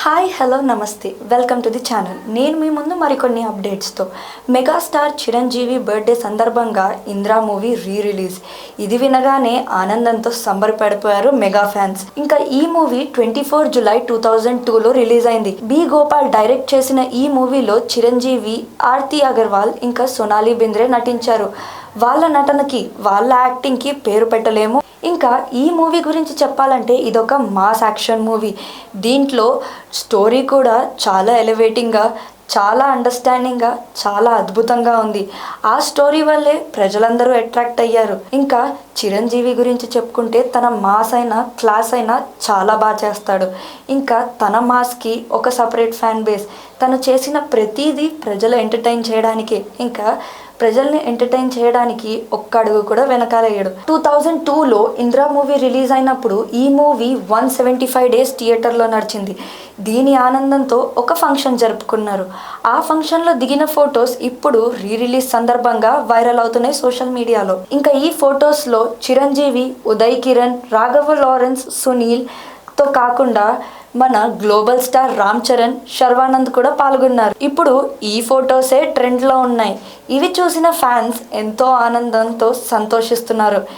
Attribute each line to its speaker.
Speaker 1: Hi hello నమస్తే welcome to the channel. నేను మీ ముందు మరికొన్ని అప్డేట్స్తో. మెగాస్టార్ చిరంజీవి బర్త్డే సందర్భంగా ఇంద్రా మూవీ రిలీజ్. ఇది వినగానే ఆనందంతో సంబరపడిపోయారు మెగా ఫ్యాన్స్. ఇంకా ఈ మూవీ 24 జూలై 2002లో రిలీజ్ అయింది. బి గోపాల్ డైరెక్ట్ చేసిన ఈ మూవీలో చిరంజీవి, ఆర్తి అగర్వాల్ ఇంకా సోనాలి బెంద్రే నటించారు. వాళ్ళ నటనకి, వాళ్ళ యాక్టింగ్కి పేరు పెట్టలేము. ఇంకా ఈ మూవీ గురించి చెప్పాలంటే ఇదొక మాస్ యాక్షన్ మూవీ. దీంట్లో స్టోరీ కూడా చాలా ఎలివేటింగ్గా, చాలా అండర్స్టాండింగ్గా, చాలా అద్భుతంగా ఉంది. ఆ స్టోరీ వల్లే ప్రజలందరూ అట్రాక్ట్ అయ్యారు. ఇంకా చిరంజీవి గురించి చెప్పుకుంటే తన మాస్ అయినా క్లాస్ అయినా చాలా బాగా చేస్తాడు. ఇంకా తన మాస్కి ఒక సపరేట్ ఫ్యాన్ బేస్. తను చేసిన ప్రతిదీ ప్రజలు ఎంటర్టైన్ చేయడానికే. ఇంకా ప్రజల్ని ఎంటర్టైన్ చేయడానికి ఒక్క అడుగు కూడా వెనకాలయ్యాడు. 2002లో ఇంద్రా మూవీ రిలీజ్ అయినప్పుడు ఈ మూవీ 175 డేస్ థియేటర్లో నడిచింది. దీని ఆనందంతో ఒక ఫంక్షన్ జరుపుకున్నారు. ఆ ఫంక్షన్లో దిగిన ఫొటోస్ ఇప్పుడు రిలీజ్ సందర్భంగా వైరల్ అవుతున్నాయి సోషల్ మీడియాలో. ఇంకా ఈ ఫొటోస్లో చిరంజీవి, ఉదయ్ కిరణ్, రాఘవ లారెన్స్, సునీల్తో కాకుండా మన గ్లోబల్ స్టార్ రామ్ చరణ్, శర్వానంద్ కూడా పాల్గొన్నారు. ఇప్పుడు ఈ ఫొటోసే ట్రెండ్లో ఉన్నాయి. ఇవి చూసిన ఫ్యాన్స్ ఎంతో ఆనందంతో సంతోషిస్తున్నారు.